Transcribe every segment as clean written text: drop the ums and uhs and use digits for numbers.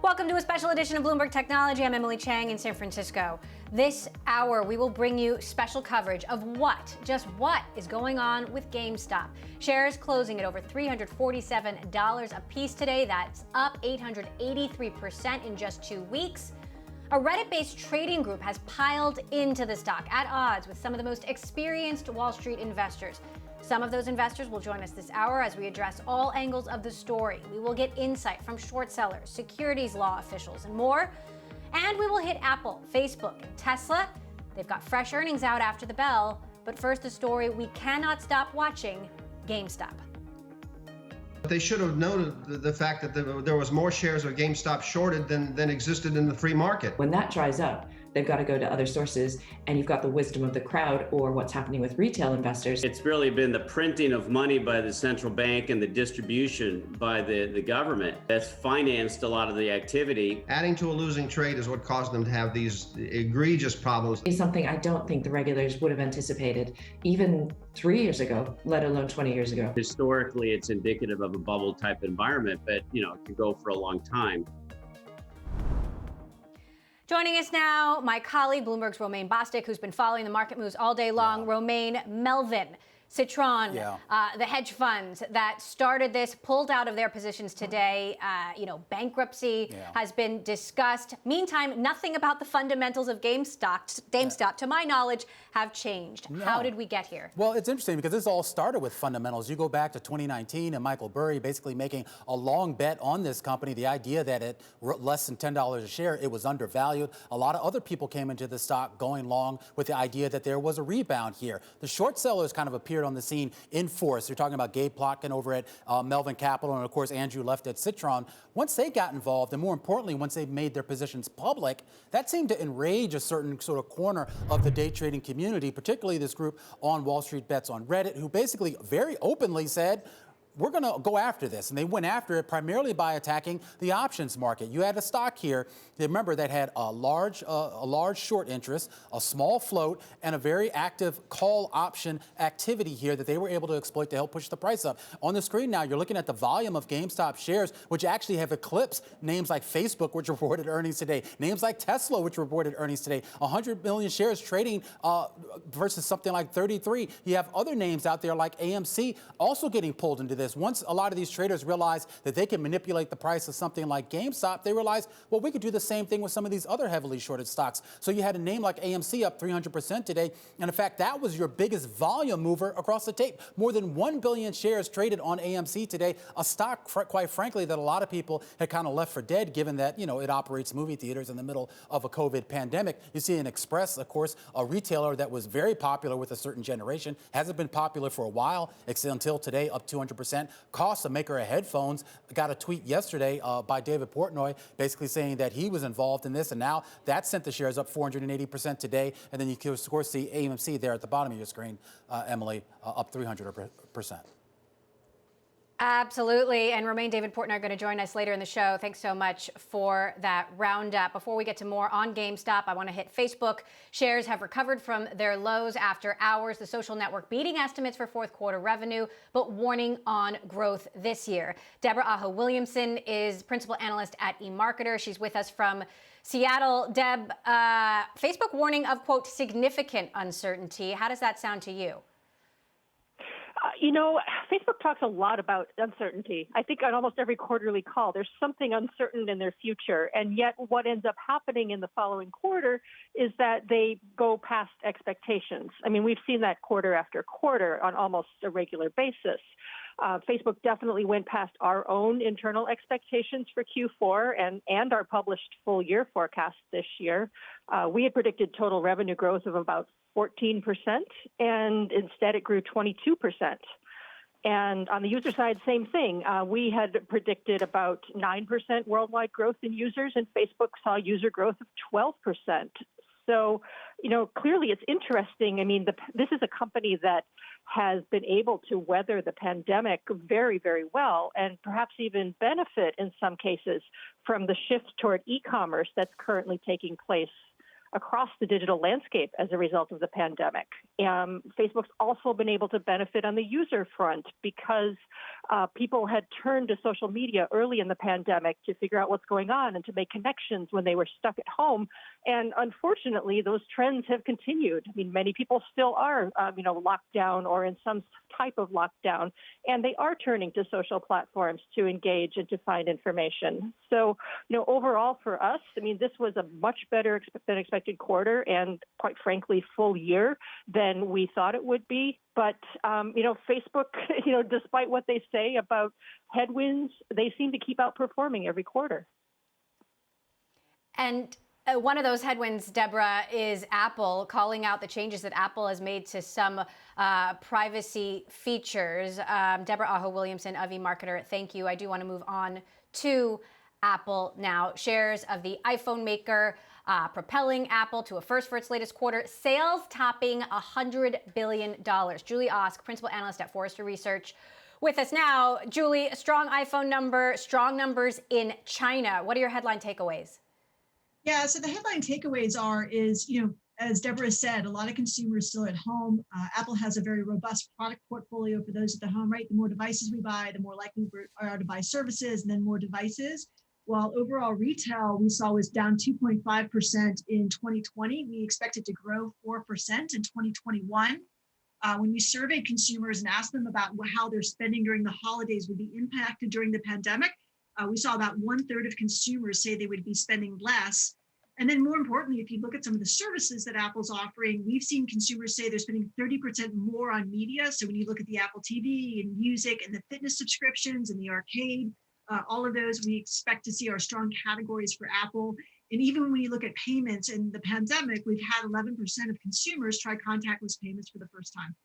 Welcome to a special edition of Bloomberg Technology. I'm Emily Chang in San Francisco. This hour, we will bring you special coverage of just what is going on with GameStop. Shares closing at over $347 a piece today. That's up 883% in just 2 weeks. A Reddit-based trading group has piled into the stock at odds with some of the most experienced Wall Street investors. Some of those investors will join us this hour as we address all angles of the story. We will get insight from short sellers, securities law officials, and more. And we will hit Apple, Facebook, and Tesla. They've got fresh earnings out after the bell. But first, the story we cannot stop watching: GameStop. They should have noted the fact that there was more shares of GameStop shorted than existed in the free market. When that dries up, they've got to go to other sources, and you've got the wisdom of the crowd or what's happening with retail investors. It's really been the printing of money by the central bank and the distribution by the government that's financed a lot of the activity. Adding to a losing trade is what caused them to have these egregious problems. It's something I don't think the regulators would have anticipated even 3 years ago, let alone 20 years ago. Historically, it's indicative of a bubble type environment, but it could go for a long time. Joining us now, my colleague, Bloomberg's Romaine Bostick, who's been following the market moves all day long. Yeah. Romaine, Melvin, Citron, the hedge funds that started this, pulled out of their positions today. Bankruptcy has been discussed. Meantime, nothing about the fundamentals of GameStop, to my knowledge, have changed. No. How did we get here? Well, it's interesting because this all started with fundamentals. You go back to 2019 and Michael Burry basically making a long bet on this company, the idea that at less than $10 a share, it was undervalued. A lot of other people came into the stock going long with the idea that there was a rebound here. The short sellers kind of appeared on the scene in force. You're talking about Gabe Plotkin over at Melvin Capital, and of course Andrew left at Citron. Once they got involved, and more importantly, once they made their positions public, that seemed to enrage a certain sort of corner of the day trading community, particularly this group on Wall Street Bets on Reddit, who basically very openly said, we're going to go after this. And they went after it primarily by attacking the options market. You had a stock here, remember, that had a large short interest, a small float, and a very active call option activity here that they were able to exploit to help push the price up. On the screen now, you're looking at the volume of GameStop shares, which actually have eclipsed names like Facebook, which reported earnings today, names like Tesla, which reported earnings today, 100 million shares trading versus something like 33. You have other names out there like AMC also getting pulled into this. Once a lot of these traders realize that they can manipulate the price of something like GameStop, they realize, well, we could do the same thing with some of these other heavily shorted stocks. So you had a name like AMC up 300% today. And in fact, that was your biggest volume mover across the tape. More than 1 billion shares traded on AMC today, a stock, quite frankly, that a lot of people had kind of left for dead, given that, it operates movie theaters in the middle of a COVID pandemic. You see an Express, of course, a retailer that was very popular with a certain generation, hasn't been popular for a while, until today, up 200%. Cost, a maker of headphones, got a tweet yesterday by David Portnoy basically saying that he was involved in this, and now that sent the shares up 480% today. And then you can, of course, see AMC there at the bottom of your screen, Emily, up 300%. Absolutely. And Romaine, David Portnoy are going to join us later in the show. Thanks so much for that roundup. Before we get to more on GameStop, I want to hit Facebook. Shares have recovered from their lows after hours. The social network beating estimates for fourth quarter revenue, but warning on growth this year. Deborah Aho Williamson is principal analyst at eMarketer. She's with us from Seattle. Deb, Facebook warning of, quote, significant uncertainty. How does that sound to you? Facebook talks a lot about uncertainty. I think on almost every quarterly call, there's something uncertain in their future. And yet what ends up happening in the following quarter is that they go past expectations. I mean, we've seen that quarter after quarter on almost a regular basis. Facebook definitely went past our own internal expectations for Q4 and our published full year forecast this year. We had predicted total revenue growth of about 14%, and instead it grew 22%. And on the user side, same thing. We had predicted about 9% worldwide growth in users, and Facebook saw user growth of 12%. So, clearly it's interesting. I mean, this is a company that has been able to weather the pandemic very, very well, and perhaps even benefit in some cases from the shift toward e-commerce that's currently taking place across the digital landscape as a result of the pandemic. Facebook's also been able to benefit on the user front because people had turned to social media early in the pandemic to figure out what's going on and to make connections when they were stuck at home. And unfortunately, those trends have continued. I mean, many people still are, locked down or in some type of lockdown, and they are turning to social platforms to engage and to find information. So, overall for us, I mean, this was a much better than expected quarter and, quite frankly, full year than we thought it would be. But, Facebook, despite what they say about headwinds, they seem to keep outperforming every quarter. And one of those headwinds, Deborah, is Apple calling out the changes that Apple has made to some privacy features. Deborah Aho-Williamson of eMarketer, thank you. I do want to move on to Apple now. Shares of the iPhone maker propelling Apple to a first for its latest quarter, sales topping $100 billion. Julie Osk, principal analyst at Forrester Research, with us now. Julie, a strong iPhone number, strong numbers in China. What are your headline takeaways? Yeah, so the headline takeaways is, as Deborah said, a lot of consumers still at home. Apple has a very robust product portfolio for those at the home, right? The more devices we buy, the more likely we are to buy services and then more devices. While overall retail we saw was down 2.5% in 2020, we expect it to grow 4% in 2021. When we surveyed consumers and asked them about how their spending during the holidays would be impacted during the pandemic, we saw about 1/3 of consumers say they would be spending less. And then more importantly, if you look at some of the services that Apple's offering, we've seen consumers say they're spending 30% more on media. So when you look at the Apple TV and music and the fitness subscriptions and the arcade, all of those, we expect to see our strong categories for Apple. And even when you look at payments in the pandemic, we've had 11% of consumers try contactless payments for the first time.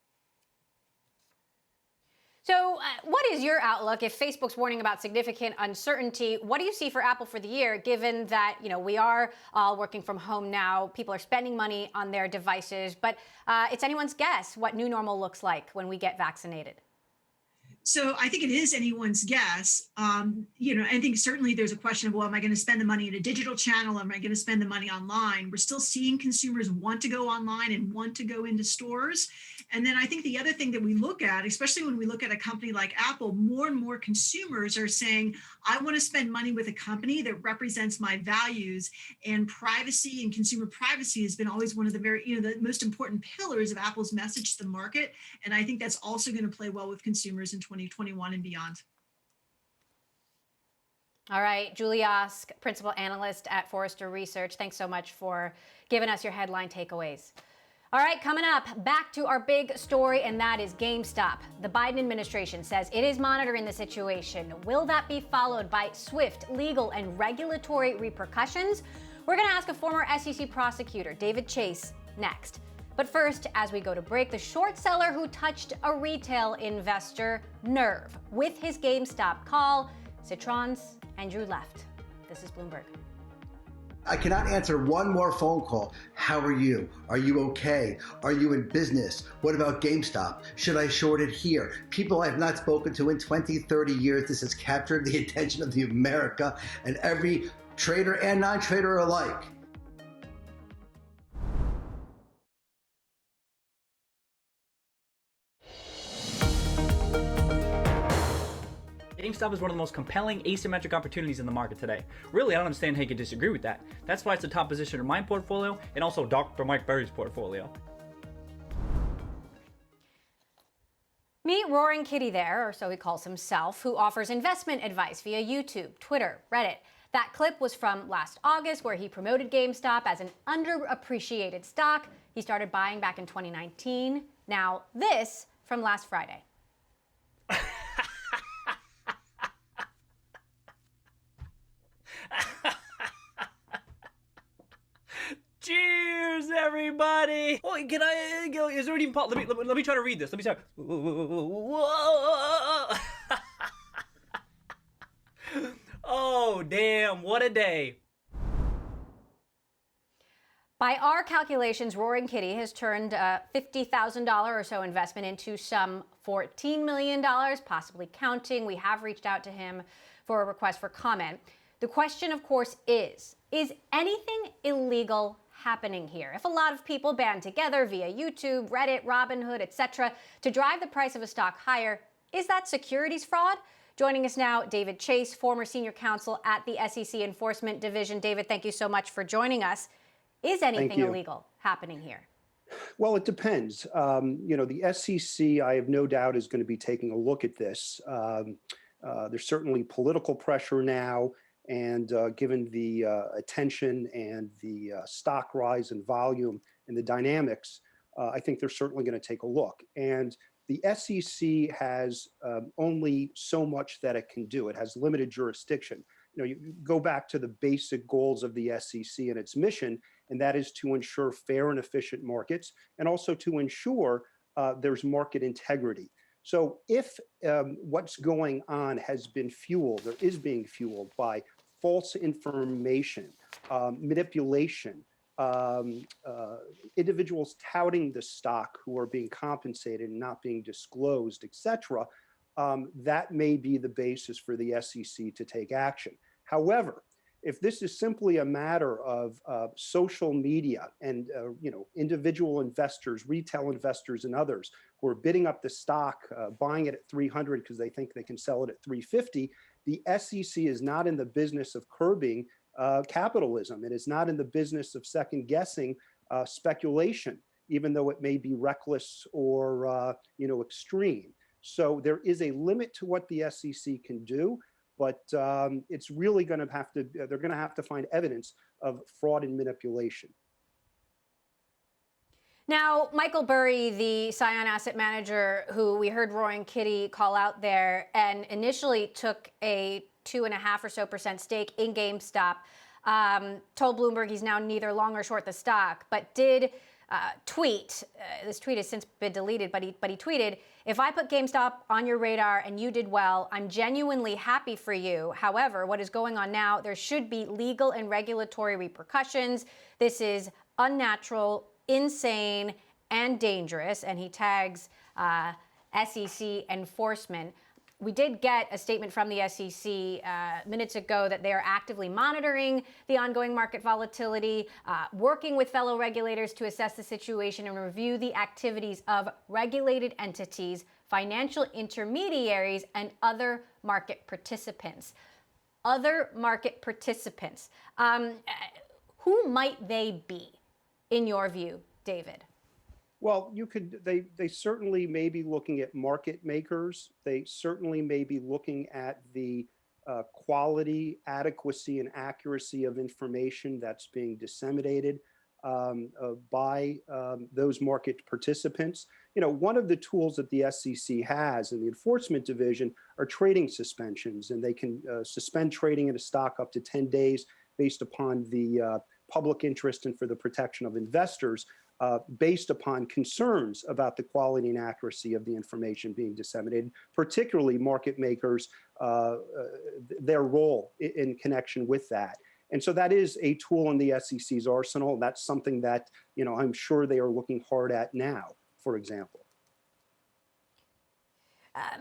So what is your outlook if Facebook's warning about significant uncertainty? What do you see for Apple for the year, given that, we are all working from home now, people are spending money on their devices, but it's anyone's guess what new normal looks like when we get vaccinated? So I think it is anyone's guess. I think certainly there's a question of, well, am I going to spend the money in a digital channel? Am I going to spend the money online? We're still seeing consumers want to go online and want to go into stores. And then I think the other thing that we look at, especially when we look at a company like Apple, more and more consumers are saying, I want to spend money with a company that represents my values. And privacy and consumer privacy has been always one of the the most important pillars of Apple's message to the market. And I think that's also going to play well with consumers in 2021 and beyond. All right, Julie Osk, principal analyst at Forrester Research. Thanks so much for giving us your headline takeaways. All right, coming up, back to our big story, and that is GameStop. The Biden administration says it is monitoring the situation. Will that be followed by swift legal and regulatory repercussions? We're going to ask a former SEC prosecutor, David Chase, next. But first, as we go to break, the short seller who touched a retail investor nerve with his GameStop call. Citron's Andrew left. This is Bloomberg. I cannot answer one more phone call. How are you? Are you okay? Are you in business? What about GameStop? Should I short it here? People I've not spoken to in 20, 30 years. This has captured the attention of the America and every trader and non-trader alike. GameStop is one of the most compelling asymmetric opportunities in the market today. Really, I don't understand how you can disagree with that. That's why it's the top position in my portfolio and also Dr. Mike Berry's portfolio. Meet Roaring Kitty there, or so he calls himself, who offers investment advice via YouTube, Twitter, Reddit. That clip was from last August, where he promoted GameStop as an underappreciated stock he started buying back in 2019. Now, this from last Friday. Cheers, everybody! Oh, can I? Is there even? Let me try to read this. Let me try. Oh, damn! What a day! By our calculations, Roaring Kitty has turned a $50,000 or so investment into some $14 million, possibly counting. We have reached out to him for a request for comment. The question, of course, is anything illegal happening here? If a lot of people band together via YouTube, Reddit, Robinhood, etc., to drive the price of a stock higher, is that securities fraud? Joining us now, David Chase, former senior counsel at the SEC Enforcement Division. David, thank you so much for joining us. Is anything illegal happening here? Well, it depends. The SEC, I have no doubt, is going to be taking a look at this. There's certainly political pressure now, and given the attention and the stock rise in volume and the dynamics, I think they're certainly going to take a look. And the SEC has only so much that it can do. It has limited jurisdiction. You go back to the basic goals of the SEC and its mission, and that is to ensure fair and efficient markets, and also to ensure there's market integrity. So if what's going on has been fueled or is being fueled by false information, manipulation, individuals touting the stock who are being compensated and not being disclosed, etc., that may be the basis for the SEC to take action. However, if this is simply a matter of social media and individual investors, retail investors, and others who are bidding up the stock, buying it at 300 because they think they can sell it at 350, the SEC is not in the business of curbing capitalism. It is not in the business of second guessing speculation, even though it may be reckless or extreme. So there is a limit to what the SEC can do, but it's really going to have to. They're going to have to find evidence of fraud and manipulation. Now, Michael Burry, the Scion asset manager who we heard Roaring Kitty call out there and initially took a 2.5% or so stake in GameStop, told Bloomberg he's now neither long or short the stock, but did tweet, this tweet has since been deleted, but he tweeted, "If I put GameStop on your radar and you did well, I'm genuinely happy for you. However, what is going on now, there should be legal and regulatory repercussions. This is unnatural, insane, and dangerous," and he tags SEC enforcement. We did get a statement from the SEC minutes ago that they are actively monitoring the ongoing market volatility, working with fellow regulators to assess the situation and review the activities of regulated entities, financial intermediaries, and other market participants. Other market participants. Who might they be, in your view, David? Well, they certainly may be looking at market makers. They certainly may be looking at the quality, adequacy, and accuracy of information that's being disseminated by those market participants. One of the tools that the SEC has in the enforcement division are trading suspensions, and they can suspend trading in a stock up to 10 days based upon the public interest and for the protection of investors. Based upon concerns about the quality and accuracy of the information being disseminated, particularly market makers, their role in connection with that. And so that is a tool in the SEC's arsenal. That's something that, I'm sure they are looking hard at now, for example.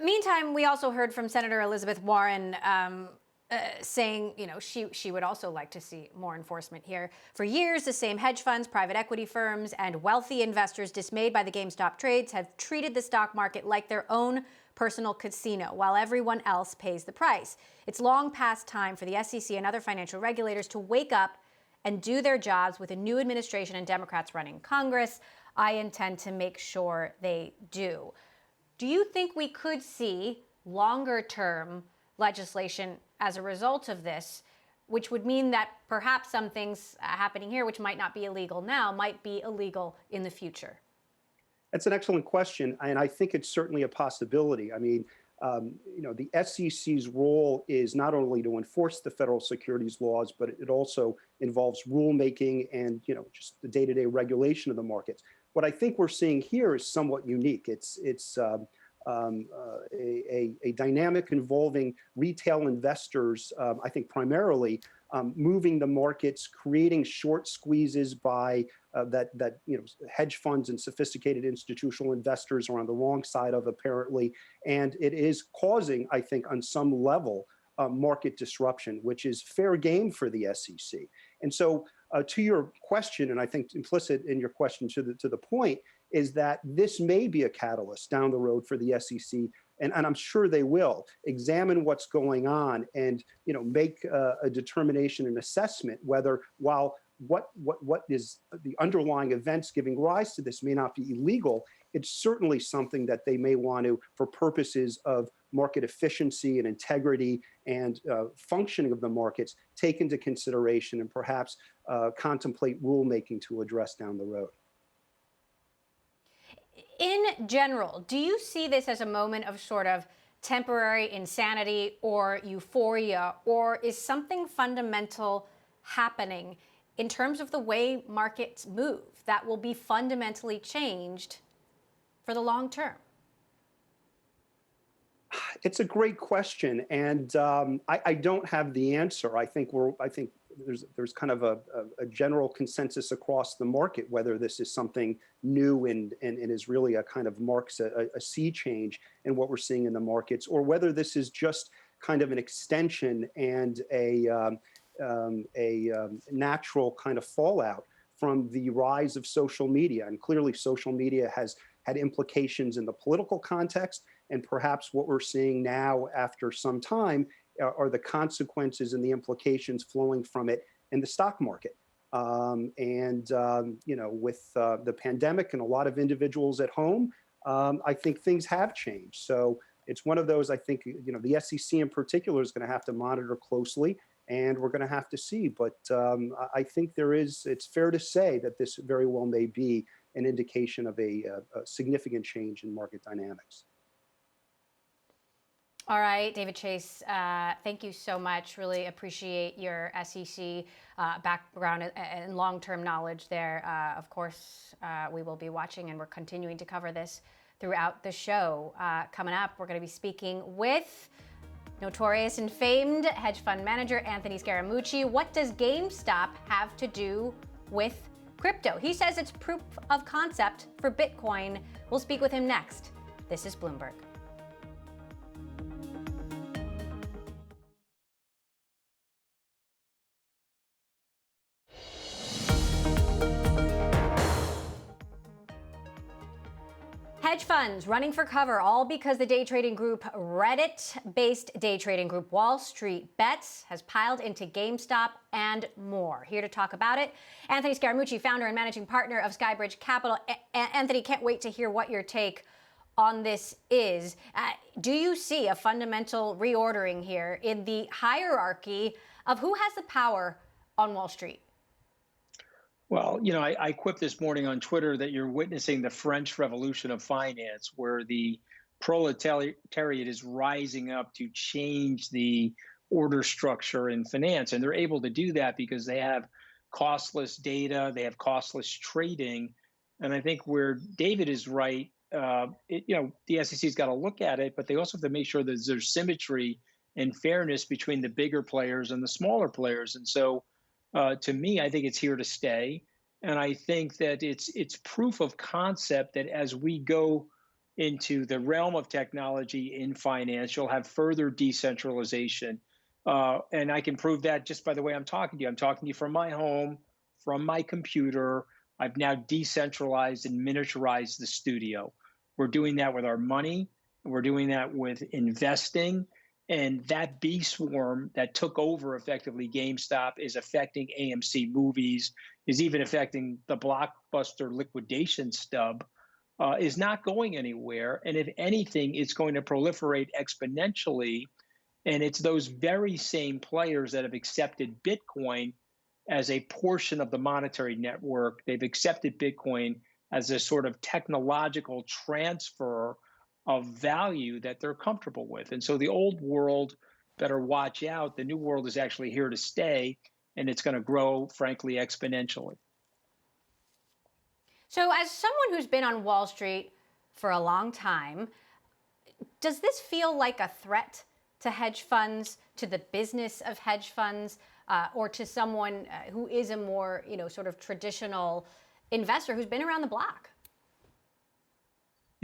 Meantime, we also heard from Senator Elizabeth Warren saying, she would also like to see more enforcement here. For years, the same hedge funds, private equity firms, and wealthy investors dismayed by the GameStop trades have treated the stock market like their own personal casino, while everyone else pays the price. It's long past time for the SEC and other financial regulators to wake up and do their jobs with a new administration and Democrats running Congress. I intend to make sure they do. Do you think we could see longer-term legislation as a result of this, which would mean that perhaps some things happening here, which might not be illegal now, might be illegal in the future? That's an excellent question, and I think it's certainly a possibility. I mean, the SEC's role is not only to enforce the federal securities laws, but it also involves rulemaking and, just the day-to-day regulation of the markets. What I think we're seeing here is somewhat unique. It's a dynamic involving retail investors, I think primarily moving the markets, creating short squeezes by hedge funds and sophisticated institutional investors are on the wrong side of, apparently. And it is causing, I think, on some level, market disruption, which is fair game for the SEC. And so to your question, and I think implicit in your question to the point, is that this may be a catalyst down the road for the SEC, and I'm sure they will examine what's going on and make a determination and assessment whether while what is the underlying events giving rise to this may not be illegal, it's certainly something that they may want to, for purposes of market efficiency and integrity and functioning of the markets, take into consideration and perhaps contemplate rulemaking to address down the road. In general, do you see this as a moment of sort of temporary insanity or euphoria, or is something fundamental happening in terms of the way markets move that will be fundamentally changed for the long term? It's a great question, and I don't have the answer. I think there's kind of a general consensus across the market whether this is something new and is really a kind of marks a sea change in what we're seeing in the markets, or whether this is just kind of an extension and a natural kind of fallout from the rise of social media. And clearly social media has had implications in the political context, and perhaps what we're seeing now after some time are the consequences and the implications flowing from it in the stock market. With the pandemic and a lot of individuals at home, I think things have changed. So it's one of those, I think, the SEC in particular is going to have to monitor closely, and we're going to have to see. But I think it's fair to say that this very well may be an indication of a significant change in market dynamics. All right, David Chase, thank you so much. Really appreciate your SEC background and long-term knowledge there. Of course, we will be watching, and we're continuing to cover this throughout the show. Coming up, we're going to be speaking with notorious and famed hedge fund manager Anthony Scaramucci. What does GameStop have to do with crypto? He says it's proof of concept for Bitcoin. We'll speak with him next. This is Bloomberg. Hedge funds running for cover, all because the day trading group, Reddit-based day trading group Wall Street Bets, has piled into GameStop and more. Here to talk about it, Anthony Scaramucci, founder and managing partner of Skybridge Capital. Anthony, can't wait to hear what your take on this is. Do you see a fundamental reordering here in the hierarchy of who has the power on Wall Street? Well, I quipped this morning on Twitter that you're witnessing the French Revolution of finance, where the proletariat is rising up to change the order structure in finance. And they're able to do that because they have costless data, they have costless trading. And I think where David is right, the SEC's got to look at it, but they also have to make sure that there's symmetry and fairness between the bigger players and the smaller players. And so, to me, I think it's here to stay. And I think that it's proof of concept that as we go into the realm of technology in finance, you'll have further decentralization. And I can prove that just by the way I'm talking to you. I'm talking to you from my home, from my computer. I've now decentralized and miniaturized the studio. We're doing that with our money. We're doing that with investing. And that bee swarm that took over effectively GameStop is affecting AMC movies, is even affecting the Blockbuster liquidation stub, is not going anywhere. And if anything, it's going to proliferate exponentially. And it's those very same players that have accepted Bitcoin as a portion of the monetary network. They've accepted Bitcoin as a sort of technological transfer of value that they're comfortable with. And so the old world better watch out. The new world is actually here to stay, and it's going to grow, frankly, exponentially. So as someone who's been on Wall Street for a long time, does this feel like a threat to hedge funds, to the business of hedge funds, or to someone who is a more, sort of traditional investor who's been around the block?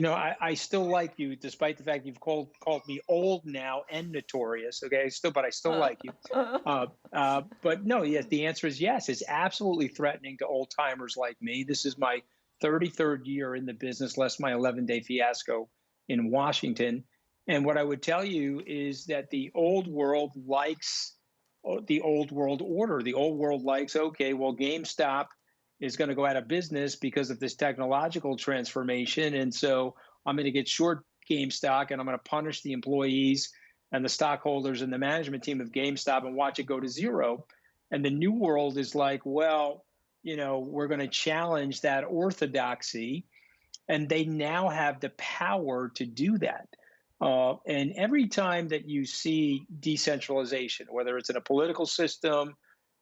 I still like you, despite the fact you've called me old now and notorious. Okay, but I still like you. But no, yes, the answer is yes. It's absolutely threatening to old timers like me. This is my 33rd year in the business, less my 11-day fiasco in Washington. And what I would tell you is that the old world likes the old world order. The old world likes, okay, well, GameStop is going to go out of business because of this technological transformation. And so I'm going to get short GameStop and I'm going to punish the employees and the stockholders and the management team of GameStop and watch it go to zero. And the new world is like, well, we're going to challenge that orthodoxy. And they now have the power to do that. And every time that you see decentralization, whether it's in a political system,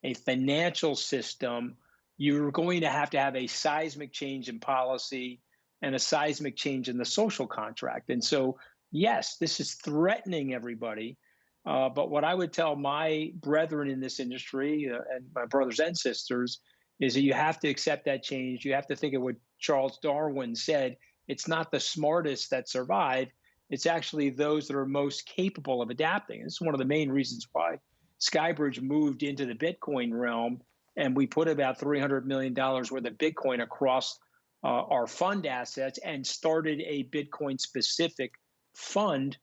a financial system, you're going to have a seismic change in policy and a seismic change in the social contract. And so, yes, this is threatening everybody. But what I would tell my brethren in this industry and my brothers and sisters is that you have to accept that change. You have to think of what Charles Darwin said. It's not the smartest that survive. It's actually those that are most capable of adapting. This is one of the main reasons why Skybridge moved into the Bitcoin realm, and we put about $300 million worth of Bitcoin across our fund assets and started a Bitcoin-specific fund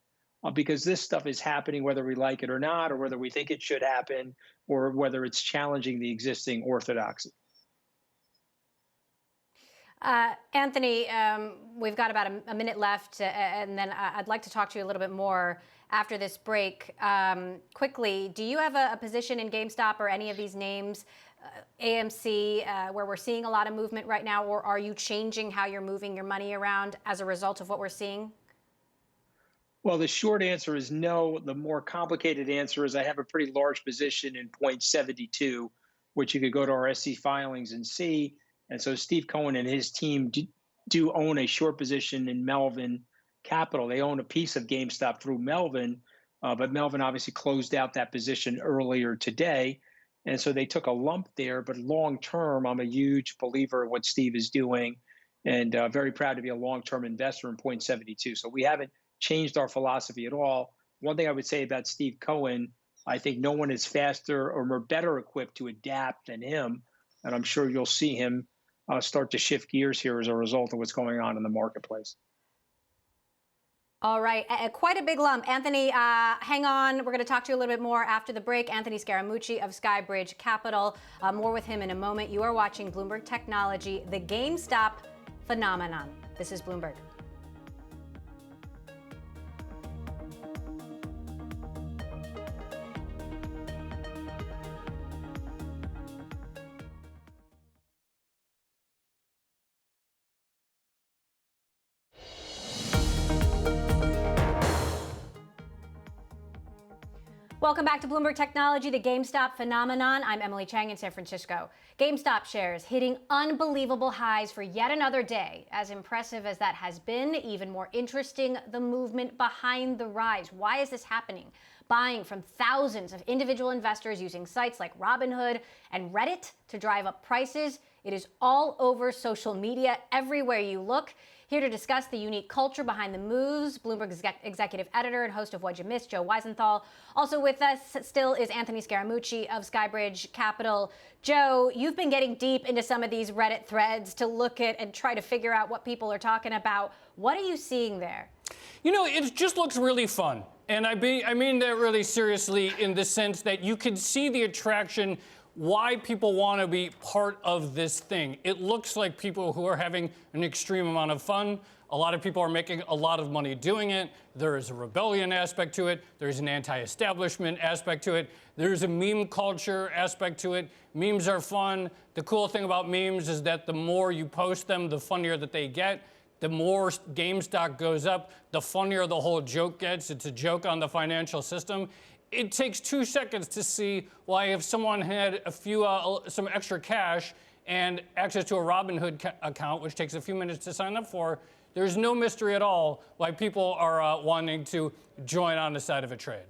because this stuff is happening whether we like it or not, or whether we think it should happen, or whether it's challenging the existing orthodoxy. Anthony, we've got about a minute left, and then I'd like to talk to you a little bit more after this break. Quickly, do you have a position in GameStop or any of these names, AMC, where we're seeing a lot of movement right now, or are you changing how you're moving your money around as a result of what we're seeing? Well, the short answer is no. The more complicated answer is I have a pretty large position in .72, which you could go to our SEC filings and see. And so Steve Cohen and his team do own a short position in Melvin Capital. They own a piece of GameStop through Melvin, but Melvin obviously closed out that position earlier today. And so they took a lump there. But long term, I'm a huge believer in what Steve is doing and very proud to be a long-term investor in .72. So we haven't changed our philosophy at all. One thing I would say about Steve Cohen, I think no one is faster or more better equipped to adapt than him. And I'm sure you'll see him start to shift gears here as a result of what's going on in the marketplace. All right, quite a big lump. Anthony, hang on. We're going to talk to you a little bit more after the break. Anthony Scaramucci of Skybridge Capital. More with him in a moment. You are watching Bloomberg Technology, the GameStop phenomenon. This is Bloomberg. Welcome back to Bloomberg Technology, the GameStop phenomenon. I'm Emily Chang in San Francisco. GameStop shares hitting unbelievable highs for yet another day. As impressive as that has been, even more interesting, the movement behind the rise. Why is this happening? Buying from thousands of individual investors using sites like Robinhood and Reddit to drive up prices. It is all over social media, everywhere you look. Here to discuss the unique culture behind the moves, Bloomberg's executive editor and host of What'd You Miss, Joe Weisenthal. Also with us still is Anthony Scaramucci of Skybridge Capital. Joe, you've been getting deep into some of these Reddit threads to look at and try to figure out what people are talking about. What are you seeing there? It just looks really fun. And I mean that really seriously in the sense that you can see the attraction, why people want to be part of this thing. It looks like people who are having an extreme amount of fun. A lot of people are making a lot of money doing it. There is a rebellion aspect to it. There's an anti-establishment aspect to it. There's a meme culture aspect to it. Memes are fun. The cool thing about memes is that the more you post them, the funnier that they get. The more GameStop goes up, the funnier the whole joke gets. It's a joke on the financial system. It takes 2 seconds to see why if someone had some extra cash and access to a Robinhood account, which takes a few minutes to sign up for, there's no mystery at all why people are wanting to join on the side of a trade.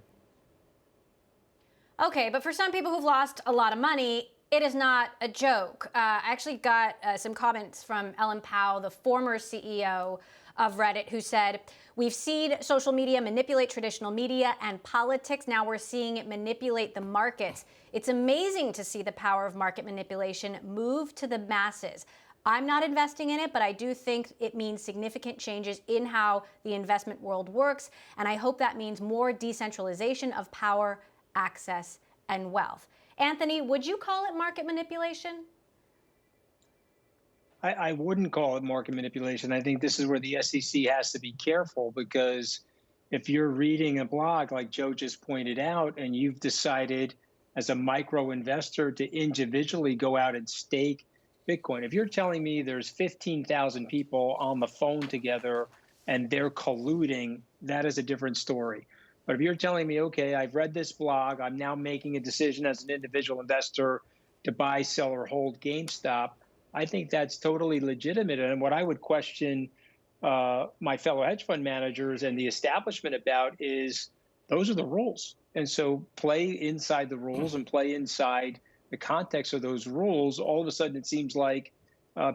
Okay, but for some people who've lost a lot of money, it is not a joke. I actually got some comments from Ellen Powell, the former CEO of Reddit, who said, "We've seen social media manipulate traditional media and politics. Now we're seeing it manipulate the markets. It's amazing to see the power of market manipulation move to the masses. I'm not investing in it, but I do think it means significant changes in how the investment world works, and I hope that means more decentralization of power, access, and wealth." Anthony, would you call it market manipulation? I wouldn't call it market manipulation. I think this is where the SEC has to be careful, because if you're reading a blog like Joe just pointed out, and you've decided as a micro investor to individually go out and stake Bitcoin, if you're telling me there's 15,000 people on the phone together and they're colluding, that is a different story. But if you're telling me, okay, I've read this blog, I'm now making a decision as an individual investor to buy, sell, or hold GameStop, I think that's totally legitimate. And what I would question my fellow hedge fund managers and the establishment about is those are the rules. And so play inside the rules and play inside the context of those rules. All of a sudden, it seems like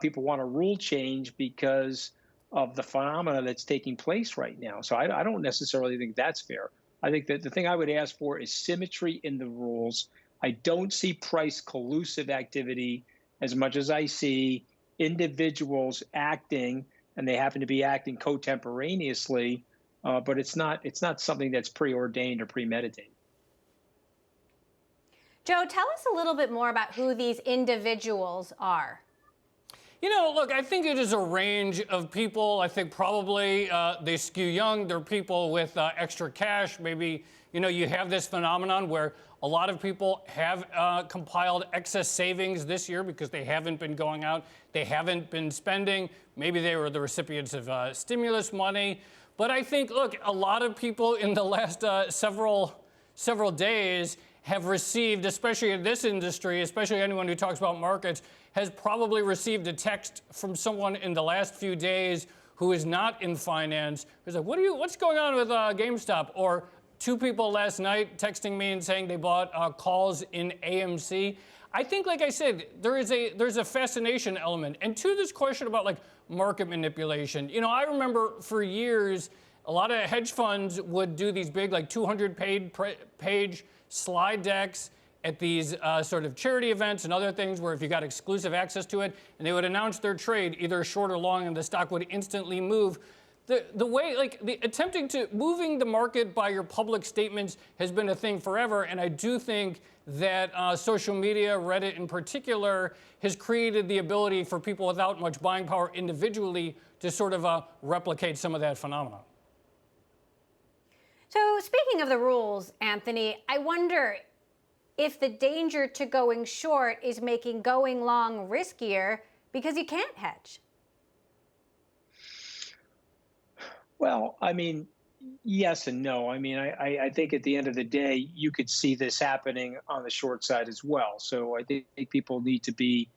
people want a rule change because of the phenomena that's taking place right now. So I don't necessarily think that's fair. I think that the thing I would ask for is symmetry in the rules. I don't see price collusive activity as much as I see individuals acting, and they happen to be acting contemporaneously, but it's not something that's preordained or premeditated. Joe, tell us a little bit more about who these individuals are. You know, look, I think it is a range of people. I think probably they skew young. They're people with extra cash. Maybe, you know, you have this phenomenon where a lot of people have compiled excess savings this year because they haven't been going out. They haven't been spending. Maybe they were the recipients of stimulus money. But I think, look, a lot of people in the last several days have received, especially in this industry, especially anyone who talks about markets, has probably received a text from someone in the last few days who is not in finance, who's like, what's going on with GameStop? Or two people last night texting me and saying they bought calls in AMC. I think, like I said, there's a fascination element. And to this question about like market manipulation, you know, I remember for years, a lot of hedge funds would do these big like 200-page slide decks at these sort of charity events and other things where if you got exclusive access to it, and they would announce their trade, either short or long, and the stock would instantly move. The way, like, attempting to moving the market by your public statements has been a thing forever, and I do think that social media, Reddit in particular, has created the ability for people without much buying power individually to sort of replicate some of that phenomenon. So speaking of the rules, Anthony, I wonder if the danger to going short is making going long riskier because you can't hedge. Well, I mean, yes and no. I mean, I think at the end of the day, you could see this happening on the short side as well. So I think people need to be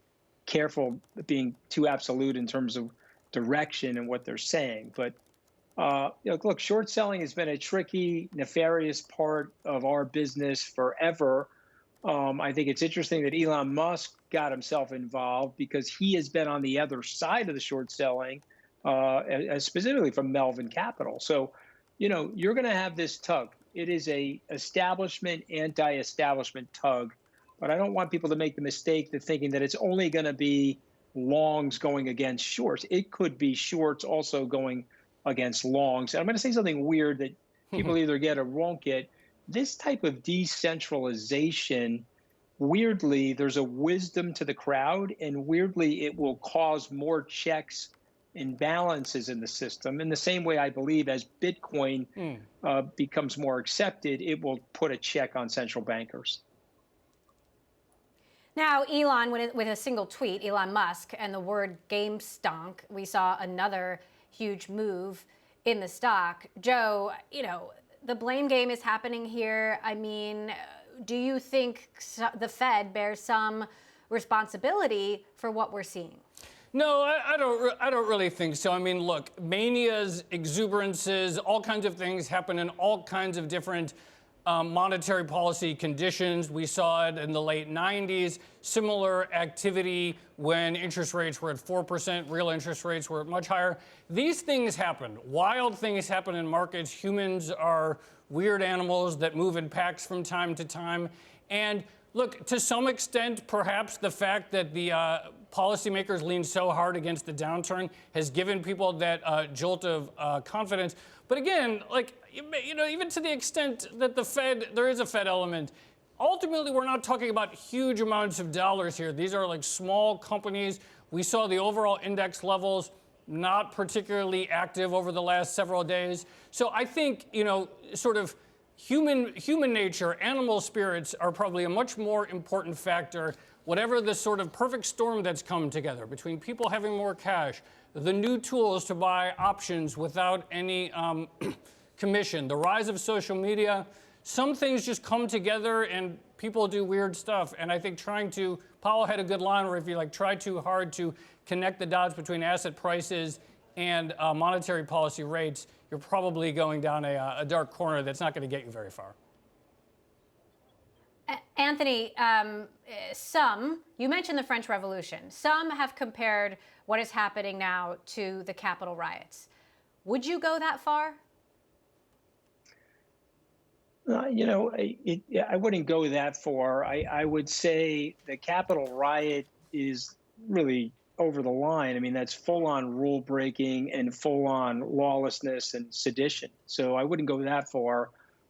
careful being too absolute in terms of direction and what they're saying. But look, short selling has been a tricky, nefarious part of our business forever. I think it's interesting that Elon Musk got himself involved because he has been on the other side of the short selling, specifically from Melvin Capital. So, you know, you're going to have this tug. It is a establishment, anti-establishment tug. But I don't want people to make the mistake of thinking that it's only going to be longs going against shorts. It could be shorts also going against longs. And I'm going to say something weird that people either get or won't get. This type of decentralization, weirdly, there's a wisdom to the crowd, and weirdly, it will cause more checks and balances in the system. In the same way, I believe, as Bitcoin becomes more accepted, it will put a check on central bankers. Now, Elon, with a single tweet, Elon Musk, and the word GameStonk, we saw another huge move in the stock. Joe, you know, the blame game is happening here. I mean, do you think the Fed bears some responsibility for what we're seeing? No, I don't really think so. I mean, look, manias, exuberances, all kinds of things happen in all kinds of different monetary policy conditions. We saw it in the late 90s. Similar activity when interest rates were at 4%, real interest rates were much higher. These things happen. Wild things happen in markets. Humans are weird animals that move in packs from time to time. And look, to some extent, perhaps the fact that the policymakers lean so hard against the downturn has given people that jolt of confidence. But again, like, you know, even to the extent that the Fed, there is a Fed element, ultimately we're not talking about huge amounts of dollars here. These are like small companies. We saw the overall index levels not particularly active over the last several days. So I think, you know, sort of human nature, animal spirits are probably a much more important factor. Whatever the sort of perfect storm that's come together between people having more cash, the new tools to buy options without any commission, the rise of social media, some things just come together and people do weird stuff. And I think Powell had a good line where if you like try too hard to connect the dots between asset prices and monetary policy rates, you're probably going down a dark corner that's not going to get you very far. Anthony, you mentioned the French Revolution. Some have compared what is happening now to the Capitol riots. Would you go that far? You know, I wouldn't go that far. I would say the Capitol riot is really over the line. I mean, that's full-on rule breaking and full-on lawlessness and sedition. So I wouldn't go that far.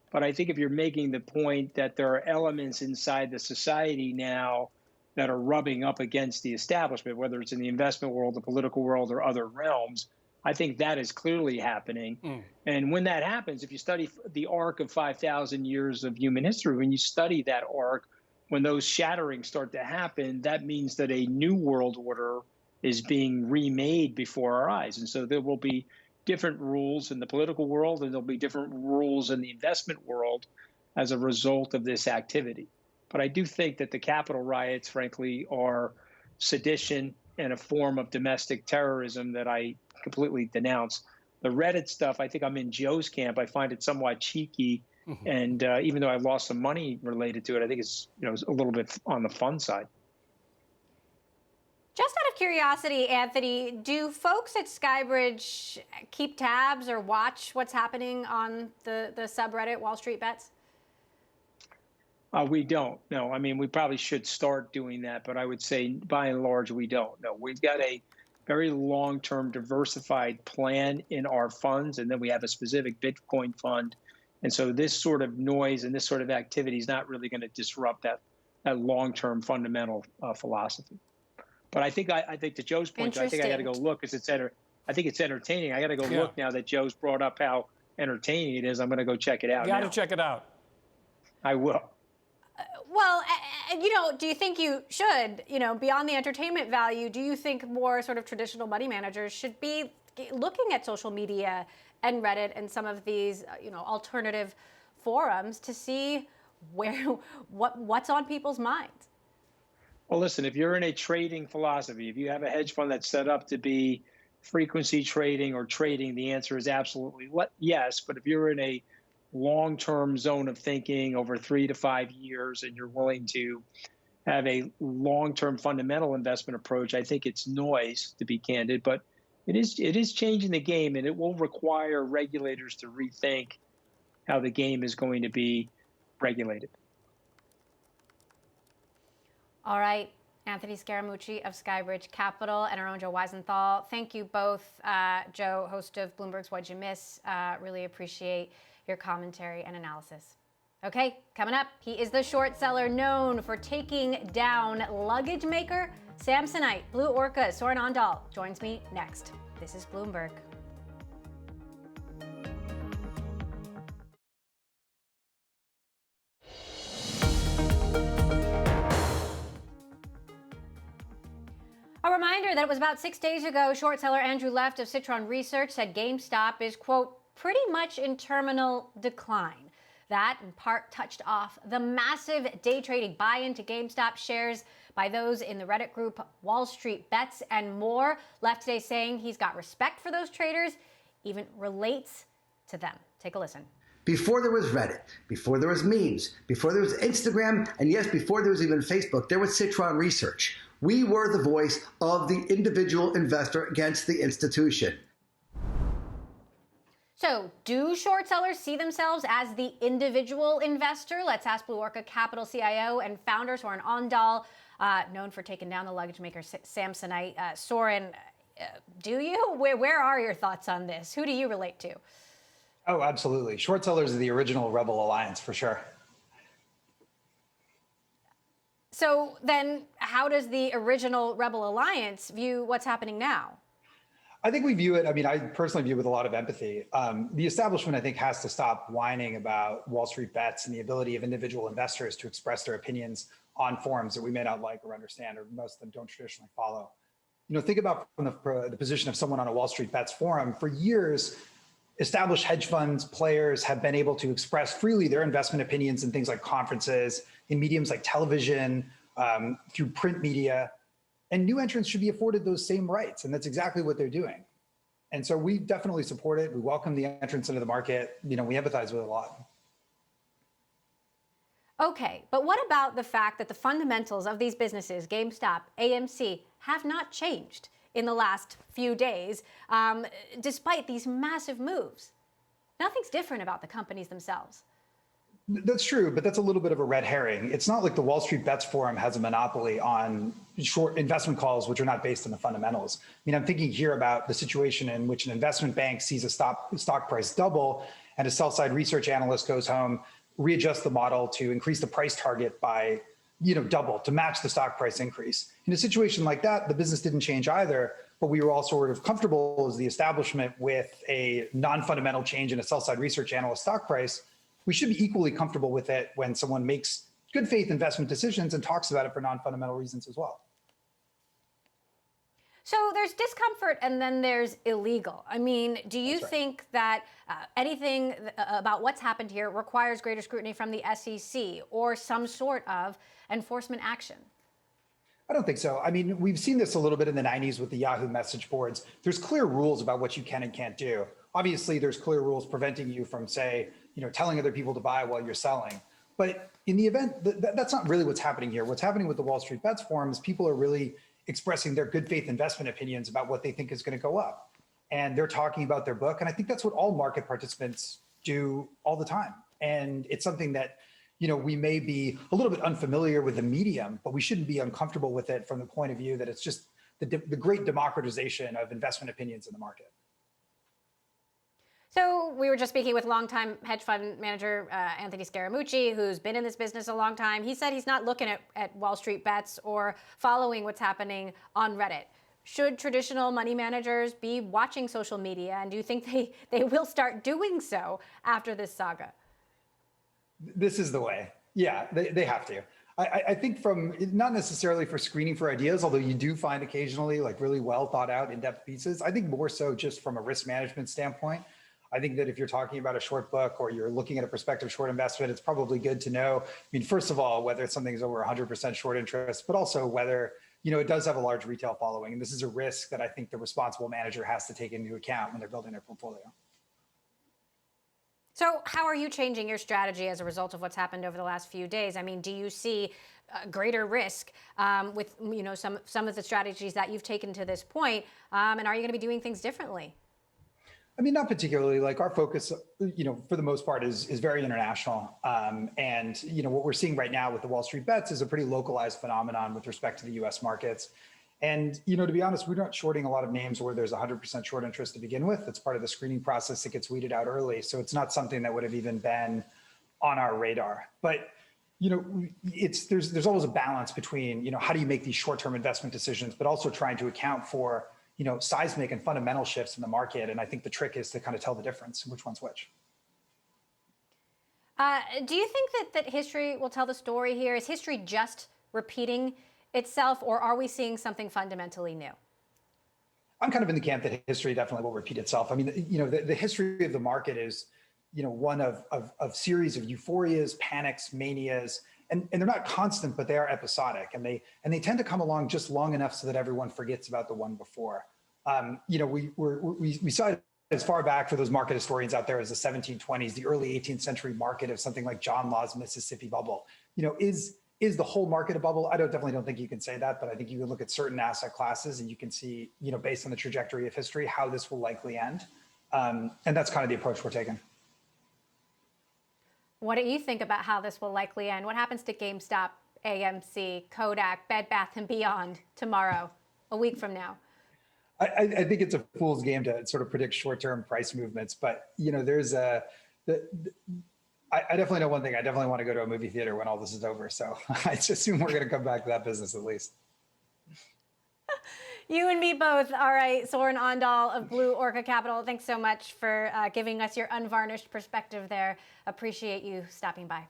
But I think if you're making the point that there are elements inside the society now that are rubbing up against the establishment, whether it's in the investment world, the political world, or other realms, I think that is clearly happening. And when that happens, if you study the arc of 5,000 years of human history, when you study that arc, when those shatterings start to happen, that means that a new world order is being remade before our eyes. And so there will be different rules in the political world, and there'll be different rules in the investment world as a result of this activity. But I do think that the Capitol riots, frankly, are sedition and a form of domestic terrorism that I completely denounce. The Reddit stuff, I think I'm in Joe's camp. I find it somewhat cheeky. And even though I've lost some money related to it, I think it's, you know, a little bit on the fun side. Just out of curiosity, Anthony, do folks at Skybridge keep tabs or watch what's happening on the subreddit Wall Street Bets? We don't. No, I mean, we probably should start doing that, but I would say by and large, we don't. No, we've got a very long-term diversified plan in our funds, and then we have a specific Bitcoin fund. And so this sort of noise and this sort of activity is not really going to disrupt that long-term fundamental philosophy. But I think to Joe's point, I think I got to go look because I think it's entertaining. I got to go look now that Joe's brought up how entertaining it is. I'm going to go check it out. You got to check it out. I will. Well, you know, do you think you should, you know, beyond the entertainment value, do you think more sort of traditional money managers should be looking at social media and Reddit and some of these, you know, alternative forums to see what's on people's minds? Well, listen, if you're in a trading philosophy, if you have a hedge fund that's set up to be frequency trading or trading, the answer is absolutely yes. But if you're in a long-term zone of thinking over 3 to 5 years and you're willing to have a long-term fundamental investment approach, I think it's noise, to be candid, but it is changing the game, and it will require regulators to rethink how the game is going to be regulated. All right, Anthony Scaramucci of Skybridge Capital and our own Joe Weisenthal. Thank you both. Joe, host of Bloomberg's What'd You Miss? Really appreciate your commentary and analysis. Okay, coming up, he is the short seller known for taking down luggage maker Samsonite. Blue Orca Soren Ondal joins me next. This is Bloomberg. A reminder that it was about 6 days ago, short seller Andrew Left of Citron Research said GameStop is, quote, pretty much in terminal decline. That, in part, touched off the massive day trading buy-in to GameStop shares by those in the Reddit group Wall Street Bets and more. Left today saying he's got respect for those traders, even relates to them. Take a listen. Before there was Reddit, before there was memes, before there was Instagram, and yes, before there was even Facebook, there was Citron Research. We were the voice of the individual investor against the institution. So, do short sellers see themselves as the individual investor? Let's ask Blue Orca Capital CIO and founder Soren Ondal, known for taking down the luggage maker Samsonite. Soren, do you? Where are your thoughts on this? Who do you relate to? Oh, absolutely. Short sellers are the original Rebel Alliance for sure. So then how does the original Rebel Alliance view what's happening now? I think we view it, I mean, I personally view it with a lot of empathy. The establishment, I think, has to stop whining about Wall Street bets and the ability of individual investors to express their opinions on forums that we may not like or understand, or most of them don't traditionally follow. You know, think about from the position of someone on a Wall Street bets forum. For years, established hedge funds, players have been able to express freely their investment opinions in things like conferences, in mediums like television, through print media. And new entrants should be afforded those same rights. And that's exactly what they're doing. And so we definitely support it. We welcome the entrance into the market. You know, we empathize with it a lot. Okay, but what about the fact that the fundamentals of these businesses, GameStop, AMC, have not changed in the last few days, despite these massive moves? Nothing's different about the companies themselves. That's true, but that's a little bit of a red herring. It's not like the Wall Street Bets Forum has a monopoly on short investment calls, which are not based on the fundamentals. I mean, I'm thinking here about the situation in which an investment bank sees a stock price double and a sell-side research analyst goes home, readjusts the model to increase the price target by, double to match the stock price increase. In a situation like that, the business didn't change either, but we were all sort of comfortable as the establishment with a non-fundamental change in a sell-side research analyst stock price. We should be equally comfortable with it when someone makes good faith investment decisions and talks about it for non-fundamental reasons as well. So there's discomfort and then there's illegal. I mean, do you think that anything about what's happened here requires greater scrutiny from the SEC or some sort of enforcement action? I don't think so. I mean, we've seen this a little bit in the 90s with the Yahoo message boards. There's clear rules about what you can and can't do. Obviously, there's clear rules preventing you from, say, telling other people to buy while you're selling. But in the event, that's not really what's happening here. What's happening with the Wall Street Bets Forum is people are really expressing their good faith investment opinions about what they think is going to go up. And they're talking about their book. And I think that's what all market participants do all the time. And it's something that, we may be a little bit unfamiliar with the medium, but we shouldn't be uncomfortable with it from the point of view that it's just the great democratization of investment opinions in the market. So we were just speaking with longtime hedge fund manager Anthony Scaramucci, who's been in this business a long time. He said he's not looking at Wall Street bets or following what's happening on Reddit. Should traditional money managers be watching social media? And do you think they will start doing so after this saga? This is the way. Yeah, they have to. I think from, not necessarily for screening for ideas, although you do find occasionally like really well thought out in-depth pieces. I think more so just from a risk management standpoint. I think that if you're talking about a short book or you're looking at a prospective short investment, it's probably good to know, first of all, whether something's over 100% short interest, but also whether, it does have a large retail following. And this is a risk that I think the responsible manager has to take into account when they're building their portfolio. So how are you changing your strategy as a result of what's happened over the last few days? I mean, do you see greater risk with, some of the strategies that you've taken to this point? And are you going to be doing things differently? I mean, not particularly. Like our focus, for the most part is very international. And, what we're seeing right now with the Wall Street bets is a pretty localized phenomenon with respect to the US markets. And, to be honest, we're not shorting a lot of names where there's 100% short interest to begin with. It's part of the screening process that gets weeded out early. So it's not something that would have even been on our radar. But, there's always a balance between, how do you make these short-term investment decisions, but also trying to account for seismic and fundamental shifts in the market. And I think the trick is to kind of tell the difference, which one's which. Do you think that history will tell the story here? Is history just repeating itself, or are we seeing something fundamentally new? I'm kind of in the camp that history definitely will repeat itself. I mean, the history of the market is, one of series of euphorias, panics, manias, and they're not constant, but they are episodic, and they tend to come along just long enough so that everyone forgets about the one before. We saw it as far back for those market historians out there as the 1720s, the early 18th century market of something like John Law's Mississippi bubble. Is the whole market a bubble? I definitely don't think you can say that, but I think you can look at certain asset classes and you can see, based on the trajectory of history, how this will likely end. And that's kind of the approach we're taking. What do you think about how this will likely end? What happens to GameStop, AMC, Kodak, Bed Bath & Beyond tomorrow, a week from now? I think it's a fool's game to sort of predict short-term price movements, but I definitely know one thing. I definitely want to go to a movie theater when all this is over. So I assume we're going to come back to that business at least. You and me both. All right, Soren Ondal of Blue Orca Capital, thanks so much for giving us your unvarnished perspective there. Appreciate you stopping by.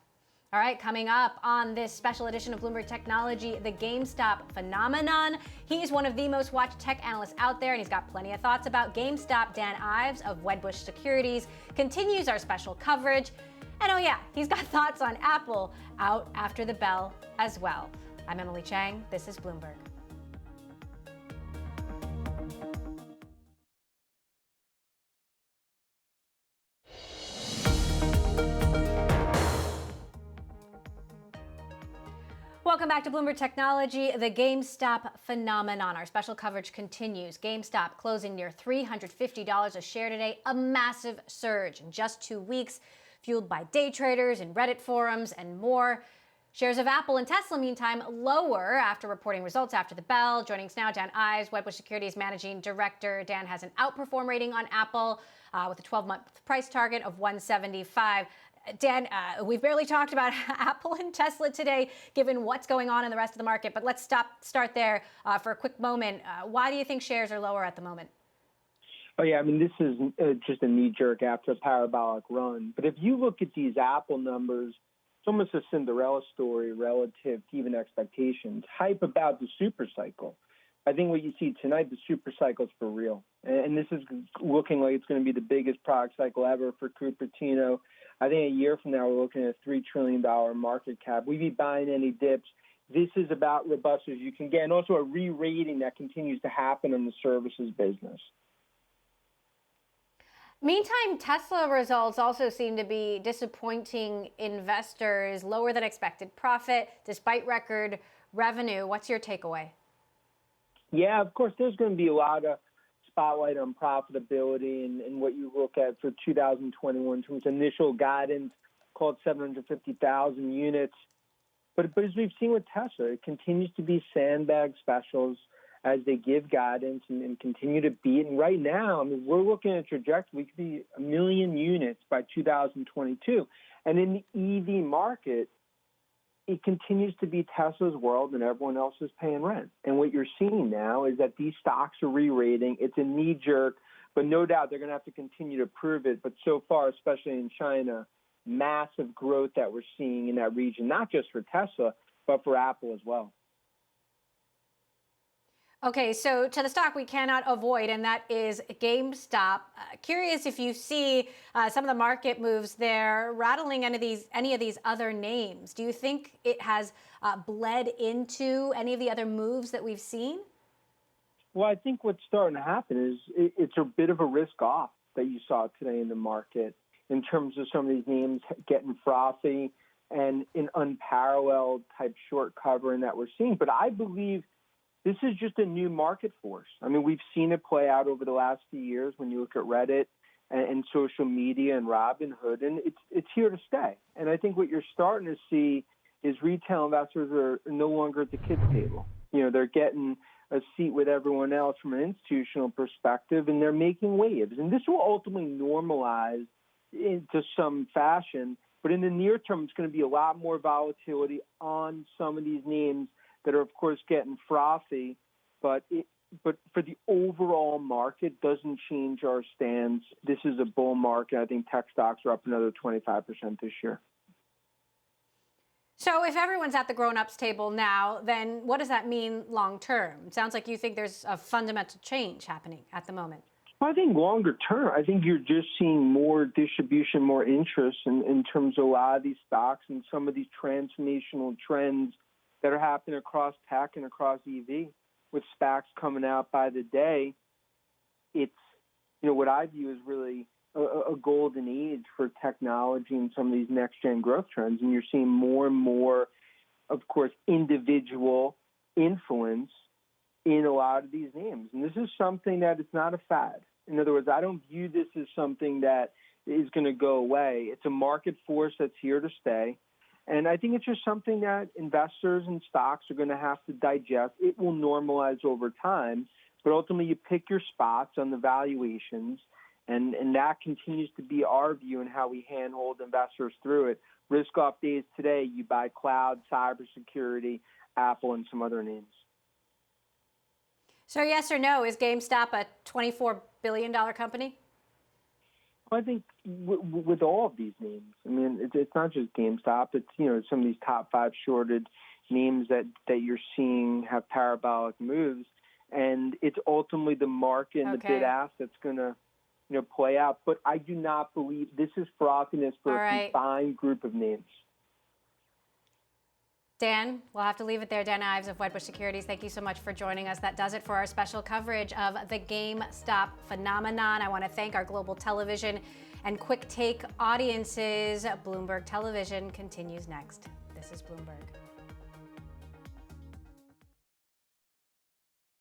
All right, coming up on this special edition of Bloomberg Technology, the GameStop phenomenon. He's one of the most watched tech analysts out there, and he's got plenty of thoughts about GameStop. Dan Ives of Wedbush Securities continues our special coverage. And oh yeah, he's got thoughts on Apple out after the bell as well. I'm Emily Chang. This is Bloomberg. Welcome back to Bloomberg Technology, the GameStop phenomenon. Our special coverage continues. GameStop closing near $350 a share today, a massive surge in just 2 weeks, fueled by day traders and Reddit forums and more. Shares of Apple and Tesla, meantime, lower after reporting results after the bell. Joining us now, Dan Ives, Wedbush Securities Managing Director. Dan has an outperform rating on Apple with a 12-month price target of 175. Dan, we've barely talked about Apple and Tesla today, given what's going on in the rest of the market. But let's start there for a quick moment. Why do you think shares are lower at the moment? Oh, yeah. I mean, this is just a knee-jerk after a parabolic run. But if you look at these Apple numbers, it's almost a Cinderella story relative to even expectations. Hype about the super cycle. I think what you see tonight, the super cycle is for real. And this is looking like it's going to be the biggest product cycle ever for Cupertino. I think a year from now, we're looking at a $3 trillion market cap. We'd be buying any dips. This is about robust as you can get, and also a re-rating that continues to happen in the services business. Meantime, Tesla results also seem to be disappointing investors, lower than expected profit despite record revenue. What's your takeaway? Yeah, of course, there's going to be a lot of spotlight on profitability and what you look at for 2021 in terms of initial guidance called 750,000 units. But as we've seen with Tesla, it continues to be sandbag specials as they give guidance and continue to beat. And right now, I mean, we're looking at a trajectory. We could be 1 million units by 2022. And in the EV market, it continues to be Tesla's world and everyone else is paying rent. And what you're seeing now is that these stocks are re-rating. It's a knee-jerk, but no doubt they're going to have to continue to prove it. But so far, especially in China, massive growth that we're seeing in that region, not just for Tesla, but for Apple as well. Okay, so to the stock we cannot avoid, and that is GameStop. Curious if you see some of the market moves there rattling any of these other names. Do you think it has bled into any of the other moves that we've seen? Well, I think what's starting to happen is it's a bit of a risk off that you saw today in the market in terms of some of these names getting frothy and an unparalleled type short covering that we're seeing. But I believe this is just a new market force. I mean, we've seen it play out over the last few years when you look at Reddit and social media and Robinhood, and it's here to stay. And I think what you're starting to see is retail investors are no longer at the kids' table. You know, they're getting a seat with everyone else from an institutional perspective, and they're making waves. And this will ultimately normalize into some fashion, but in the near term, it's going to be a lot more volatility on some of these names that are, of course, getting frothy, but for the overall market, doesn't change our stance. This is a bull market. I think tech stocks are up another 25% this year. So if everyone's at the grown-ups table now, then what does that mean long term? It sounds like you think there's a fundamental change happening at the moment. Well, I think longer term, I think you're just seeing more distribution, more interest in terms of a lot of these stocks and some of these transformational trends that are happening across tech and across EV with SPACs coming out by the day. It's what I view as really a golden age for technology and some of these next-gen growth trends. And you're seeing more and more, of course, individual influence in a lot of these names. And this is something that it's not a fad. In other words, I don't view this as something that is going to go away. It's a market force that's here to stay. And I think it's just something that investors and stocks are going to have to digest. It will normalize over time, but ultimately you pick your spots on the valuations, and that continues to be our view and how we handhold investors through it. Risk-off days today, you buy cloud, cybersecurity, Apple, and some other names. So yes or no, is GameStop a $24 billion company? I think with all of these names, I mean, it's not just GameStop. It's, some of these top 5 shorted names that you're seeing have parabolic moves. And it's ultimately the market and the bid ask that's going to, play out. But I do not believe this is frothiness for a confined group of names. Dan, we'll have to leave it there. Dan Ives of Wedbush Securities, thank you so much for joining us. That does it for our special coverage of the GameStop phenomenon. I want to thank our global television and quick take audiences. Bloomberg Television continues next. This is Bloomberg.